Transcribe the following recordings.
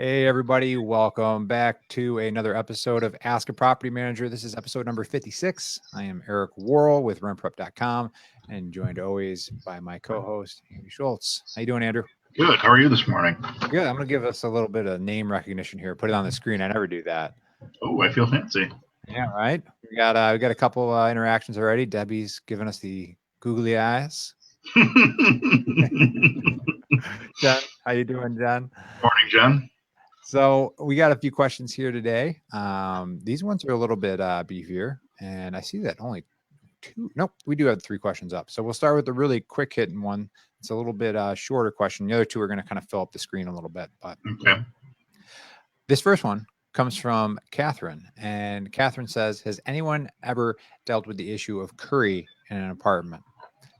Hey, everybody. Welcome back to another episode of Ask a Property Manager. This is episode number 56. I am Eric Worrell with rentprep.com and joined always by my co-host, Andrew Schultz. How you doing, Andrew? Good. How are you this morning? Good. I'm going to give us a little bit of name recognition here. Put it on the screen. I never do that. Oh, I feel fancy. Yeah, right. We got a couple interactions already. Debbie's giving us the googly eyes. Jen, how you doing, Jen? Morning, Jen. So we got a few questions here today. These ones are a little bit beefier, and I see that only two. Nope, we do have 3 questions up. So we'll start with the really quick hitting one. It's a little bit shorter question. The other 2 are going to kind of fill up the screen a little bit. But okay. This first one comes from Catherine, and Catherine says, "Has anyone ever dealt with the issue of curry in an apartment?"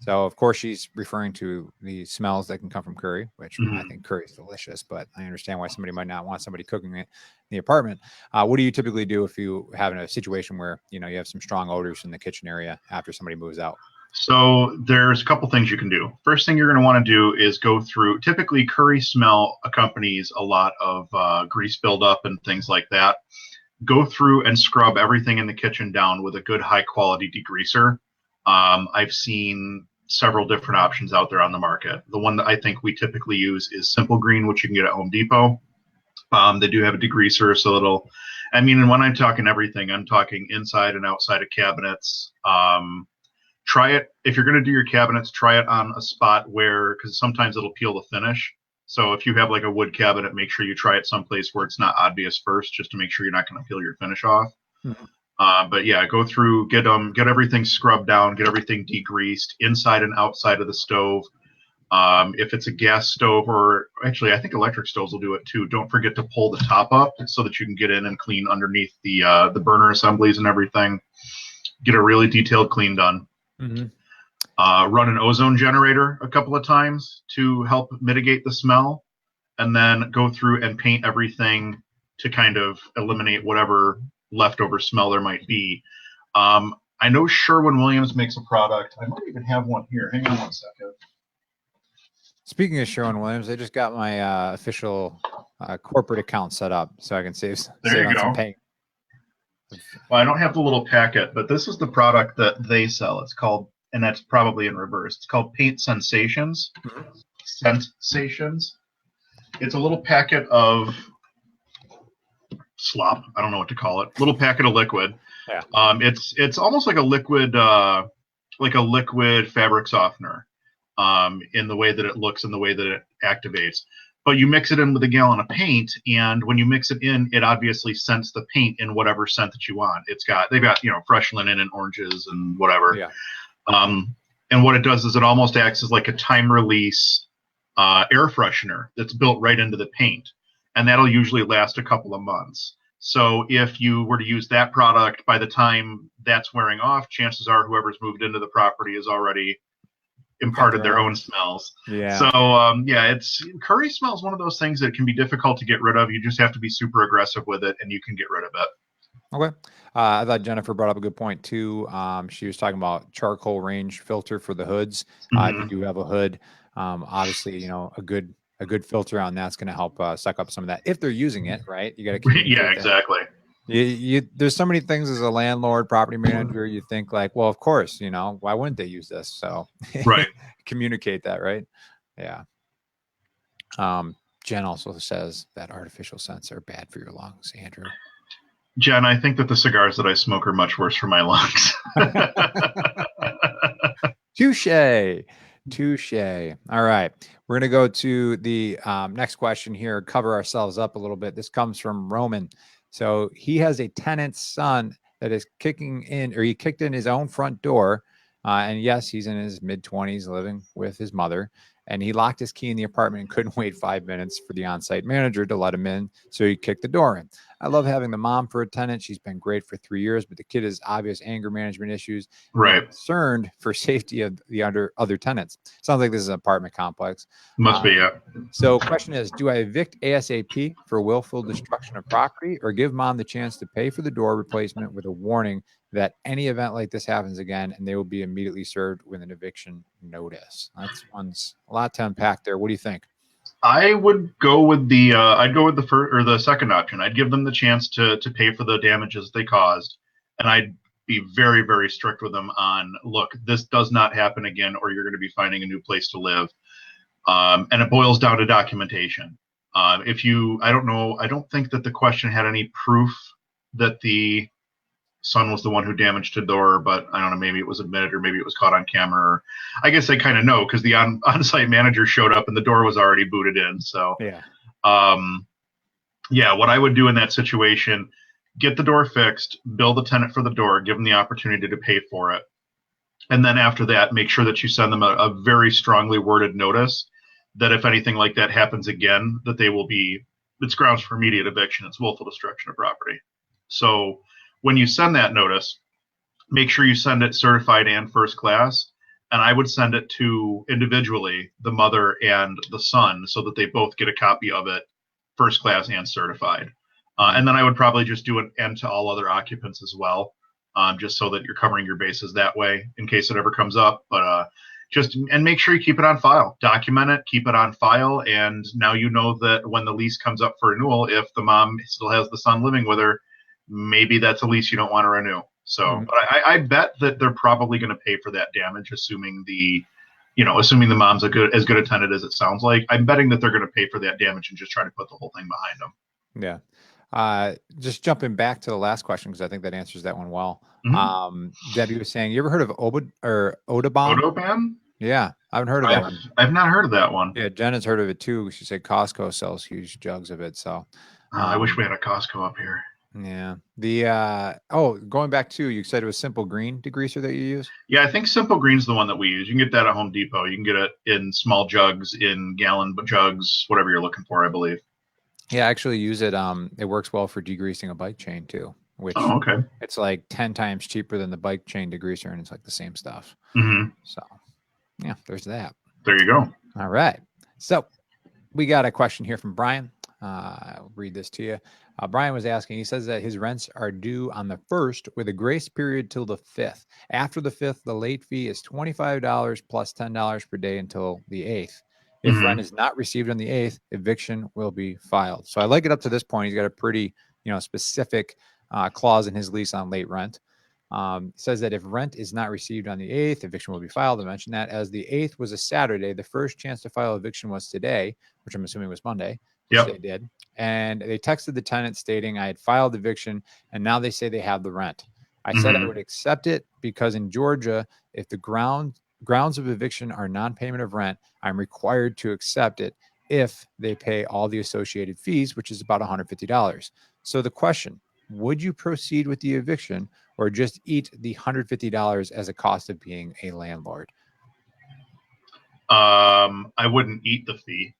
So, of course, she's referring to the smells that can come from curry, which I think curry is delicious, but I understand why somebody might not want somebody cooking it in the apartment. What do you typically do if you have a situation where, you have some strong odors in the kitchen area after somebody moves out? So there's a couple things you can do. First thing you're going to want to do is go through, typically curry smell accompanies a lot of grease buildup and things like that. Go through and scrub everything in the kitchen down with a good high quality degreaser. I've seen several different options out there on the market. The one that I think we typically use is Simple Green, which you can get at Home Depot. They do have a degreaser, so and when I'm talking everything, I'm talking inside and outside of cabinets. Try it, if you're going to do your cabinets, try it on a spot because sometimes it'll peel the finish. So if you have like a wood cabinet, make sure you try it someplace where it's not obvious first, just to make sure you're not going to peel your finish off. Mm-hmm. But yeah, go through, get everything scrubbed down, get everything degreased inside and outside of the stove. If it's a gas stove, or actually I think electric stoves will do it too, don't forget to pull the top up so that you can get in and clean underneath the burner assemblies and everything. Get a really detailed clean done. Mm-hmm. Run an ozone generator a couple of times to help mitigate the smell, and then go through and paint everything to kind of eliminate whatever leftover smell there might be. I know Sherwin-Williams makes a product. I might even have one here. Hang on one second. Speaking of Sherwin-Williams, I just got my official corporate account set up so I can save on some paint. Well, I don't have the little packet, but this is the product that they sell. It's called, and that's probably in reverse, it's called Paint Sensations. Mm-hmm. Sensations. It's a little packet of slop. I don't know what to call it. Little packet of liquid. Yeah. It's almost like a liquid fabric softener, in the way that it looks and the way that it activates. But you mix it in with a gallon of paint, and when you mix it in, it obviously scents the paint in whatever scent that you want. They've got fresh linen and oranges and whatever. Yeah. And what it does is it almost acts as like a time release air freshener that's built right into the paint. And that'll usually last a couple of months. So if you were to use that product, by the time that's wearing off, chances are whoever's moved into the property has already imparted their own smells. Yeah. So curry smell is one of those things that can be difficult to get rid of. You just have to be super aggressive with it, and you can get rid of it. Okay. I thought Jennifer brought up a good point too. She was talking about charcoal range filter for the hoods. If you do have a hood, obviously, a good filter on that's going to help suck up some of that. If they're using it, right? You got to yeah, exactly. There's so many things as a landlord, property manager, you think like, well, of course, why wouldn't they use this? So right. Communicate that, right? Yeah. Jen also says that artificial scents are bad for your lungs, Andrew. Jen, I think that the cigars that I smoke are much worse for my lungs. Touche. All right. We're going to go to the next question here, cover ourselves up a little bit. This comes from Roman. So he has a tenant's son that is he kicked in his own front door. And yes, he's in his mid-20s living with his mother. And he locked his key in the apartment and couldn't wait 5 minutes for the on-site manager to let him in. So he kicked the door in. I love having the mom for a tenant. She's been great for 3 years, but the kid has obvious anger management issues. Right. I'm concerned for safety of the other tenants. Sounds like this is an apartment complex. Must be, yeah. So question is, do I evict ASAP for willful destruction of property, or give mom the chance to pay for the door replacement with a warning that any event like this happens again, and they will be immediately served with an eviction notice? That's a lot to unpack there. What do you think? I would go with the I'd go with the first or the second option. I'd give them the chance to pay for the damages they caused, and I'd be very very strict with them on look, this does not happen again, or you're going to be finding a new place to live. And it boils down to documentation. If you, I don't know, I don't think that the question had any proof that the son was the one who damaged the door, but I don't know, maybe it was admitted or maybe it was caught on camera. Or I guess they kind of know because the on-site manager showed up and the door was already booted in. So, Yeah. um, yeah, what I would do in that situation, get the door fixed, bill the tenant for the door, give them the opportunity to pay for it. And then after that, make sure that you send them a very strongly worded notice that if anything like that happens again, that they will be, it's grounds for immediate eviction. It's willful destruction of property. So when you send that notice, make sure you send it certified and first class. And I would send it to individually the mother and the son so that they both get a copy of it, first class and certified. And then I would probably just do an end to all other occupants as well, just so that you're covering your bases that way in case it ever comes up. But just and make sure you keep it on file, document it, keep it on file, and now you know that when the lease comes up for renewal, if the mom still has the son living with her, maybe that's a lease you don't want to renew. So, but I bet that they're probably going to pay for that damage, assuming assuming the mom's as good a tenant as it sounds like. I'm betting that they're going to pay for that damage and just try to put the whole thing behind them. Yeah. Just jumping back to the last question, because I think that answers that one well. Debbie was saying, you ever heard of Odabon? Odoban? Yeah, I haven't heard of that one. I've not heard of that one. Yeah, Jen has heard of it too. She said Costco sells huge jugs of it. So I wish we had a Costco up here. yeah. Going back to, you said it was Simple Green degreaser that you use? Yeah, I think Simple Green's the one that we use. You can get that at Home Depot. You can get it in small jugs, in gallon jugs, whatever you're looking for, I believe. Yeah, I actually use it. It works well for degreasing a bike chain too, which okay. It's like 10 times cheaper than the bike chain degreaser, and it's like the same stuff. So yeah, there's that. There you go. All right. So we got a question here from Brian. I'll read this to you. Brian was asking, he says that his rents are due on the 1st with a grace period till the 5th. After the 5th, the late fee is $25 plus $10 per day until the 8th. If rent is not received on the 8th, eviction will be filed. So I like it up to this point. He's got a pretty, specific clause in his lease on late rent. Says that if rent is not received on the 8th, eviction will be filed. I mentioned that as the 8th was a Saturday, the first chance to file eviction was today, which I'm assuming was Monday, which they did. And they texted the tenant stating I had filed eviction, and now they say they have the rent. I said I would accept it because in Georgia, if the grounds of eviction are non-payment of rent, I'm required to accept it if they pay all the associated fees, which is about $150. So the question, would you proceed with the eviction or just eat the $150 as a cost of being a landlord? I wouldn't eat the fee.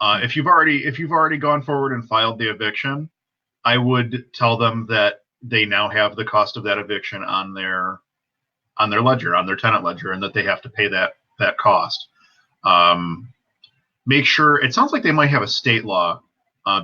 If you've already gone forward and filed the eviction, I would tell them that they now have the cost of that eviction on their ledger, on their tenant ledger, and that they have to pay that cost. Make sure, it sounds like they might have a state law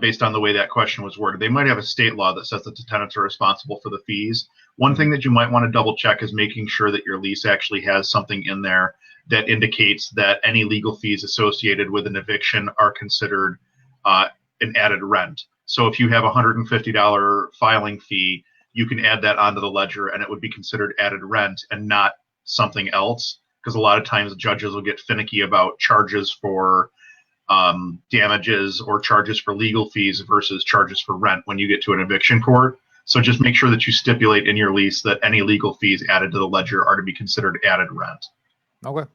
based on the way that question was worded. They might have a state law that says that the tenants are responsible for the fees. One thing that you might want to double check is making sure that your lease actually has something in there that indicates that any legal fees associated with an eviction are considered an added rent. So if you have a $150 filing fee, you can add that onto the ledger and it would be considered added rent and not something else. Because a lot of times judges will get finicky about charges for damages or charges for legal fees versus charges for rent when you get to an eviction court. So just make sure that you stipulate in your lease that any legal fees added to the ledger are to be considered added rent. Okay.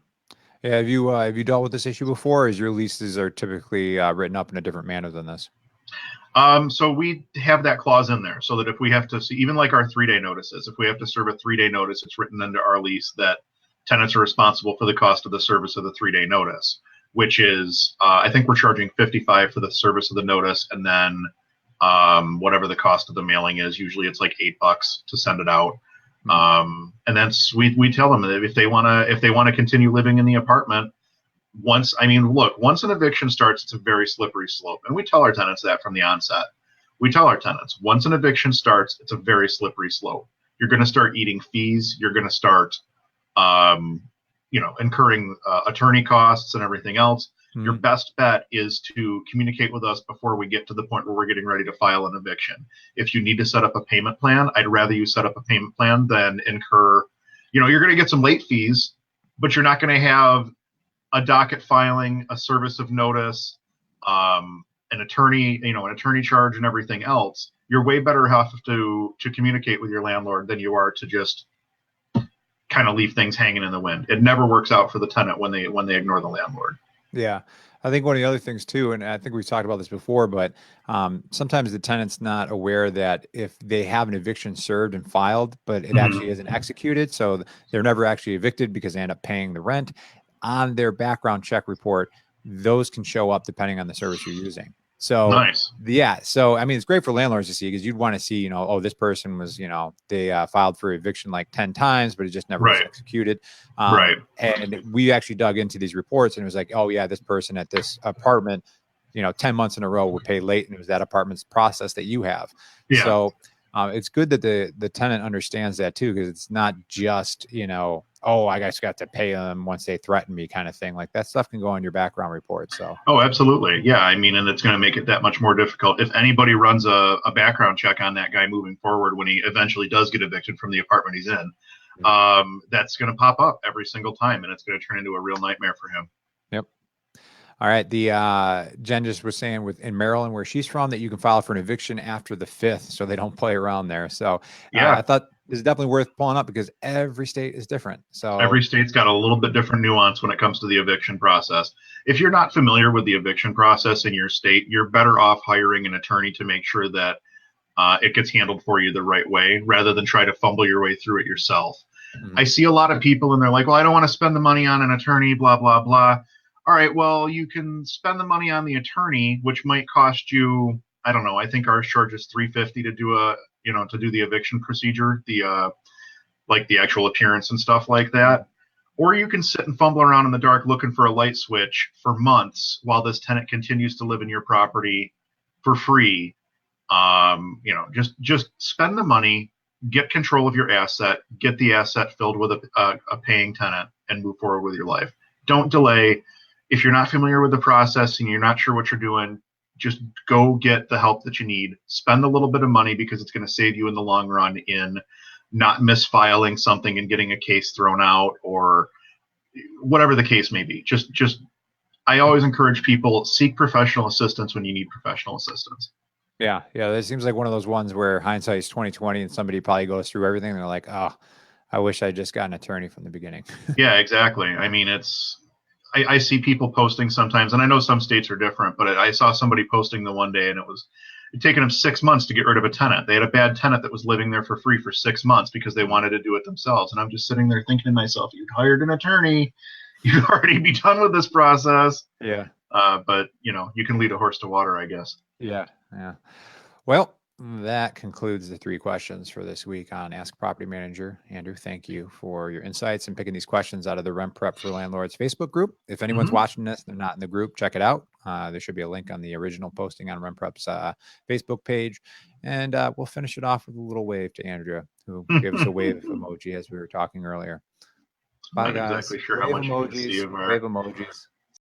Yeah, have you dealt with this issue before? Or is your leases are typically written up in a different manner than this? So we have that clause in there so that if we have to see, even like our 3-day notices, if we have to serve a 3-day notice, it's written into our lease that tenants are responsible for the cost of the service of the 3-day notice, which is, I think we're charging $55 for the service of the notice. And then whatever the cost of the mailing is, usually it's like $8 to send it out. And that's, we tell them that if they want to continue living in the apartment, once an eviction starts, it's a very slippery slope. And we tell our tenants that from the onset. We tell our tenants, once an eviction starts, it's a very slippery slope. You're going to start eating fees. You're going to start, incurring attorney costs and everything else. Your Mhm. best bet is to communicate with us before we get to the point where we're getting ready to file an eviction. If you need to set up a payment plan, I'd rather you set up a payment plan than incur, you're going to get some late fees, but you're not going to have a docket filing, a service of notice, an attorney charge, and everything else. You're way better off to communicate with your landlord than you are to just kind of leave things hanging in the wind. It never works out for the tenant when they ignore the landlord. Yeah. I think one of the other things too, and I think we've talked about this before, but sometimes the tenant's not aware that if they have an eviction served and filed, but it actually Mm-hmm. isn't executed, so they're never actually evicted because they end up paying the rent on their background check report, those can show up depending on the service you're using. So Nice. yeah, so I mean, it's great for landlords to see because you'd want to see, oh, this person was, they filed for eviction like 10 times, but it just never was Right. executed. Right. And we actually dug into these reports and it was like, oh yeah, this person at this apartment, 10 months in a row would pay late, and it was that apartment's process that you have. Yeah. So it's good that the tenant understands that too, because it's not just, oh, I just got to pay them once they threaten me kind of thing. Like that stuff can go on your background report. So Oh, absolutely. Yeah. I mean, and it's going to make it that much more difficult. If anybody runs a background check on that guy moving forward when he eventually does get evicted from the apartment he's in, that's going to pop up every single time, and it's going to turn into a real nightmare for him. yep. All right. The Jen just was saying in Maryland, where she's from, that you can file for an eviction after the 5th, so they don't play around there. So I Yeah. thought this is definitely worth pulling up because every state is different. So Every state's got a little bit different nuance when it comes to the eviction process. If you're not familiar with the eviction process in your state, you're better off hiring an attorney to make sure that it gets handled for you the right way rather than try to fumble your way through it yourself. I mhm. see a lot of people and they're like, well, I don't want to spend the money on an attorney, blah, blah, blah. All right, well, you can spend the money on the attorney, which might cost you, I don't know, I think ours charges $350 to do the eviction procedure, like the actual appearance and stuff like that. Or you can sit and fumble around in the dark looking for a light switch for months while this tenant continues to live in your property for free. Just spend the money, get control of your asset, get the asset filled with a paying tenant, and move forward with your life. Don't delay. If you're not familiar with the process and you're not sure what you're doing, just go get the help that you need. Spend a little bit of money because it's going to save you in the long run in not misfiling something and getting a case thrown out or whatever the case may be. Just I always encourage people seek professional assistance when you need professional assistance. Yeah, yeah. It seems like one of those ones where hindsight is 2020, and somebody probably goes through everything. And they're like, oh, I wish I just got an attorney from the beginning. Yeah, exactly. I mean, I see people posting sometimes, and I know some states are different, but I saw somebody posting the one day, and it taken them 6 months to get rid of a tenant. They had a bad tenant that was living there for free for 6 months because they wanted to do it themselves. And I'm just sitting there thinking to myself, you'd hired an attorney, you'd already be done with this process. Yeah. But you can lead a horse to water, I guess. Yeah. Yeah. Well, that concludes the 3 questions for this week on Ask Property Manager. Andrew, thank you for your insights and picking these questions out of the Rent Prep for Landlords Facebook group. If anyone's Mm-hmm. watching this, they're not in the group, check it out. There should be a link on the original posting on Rent Prep's Facebook page. And we'll finish it off with a little wave to Andrea, who gave us a wave emoji as we were talking earlier. Bye, Not guys. exactly sure how Wave much you can see emojis. of our Wave emojis.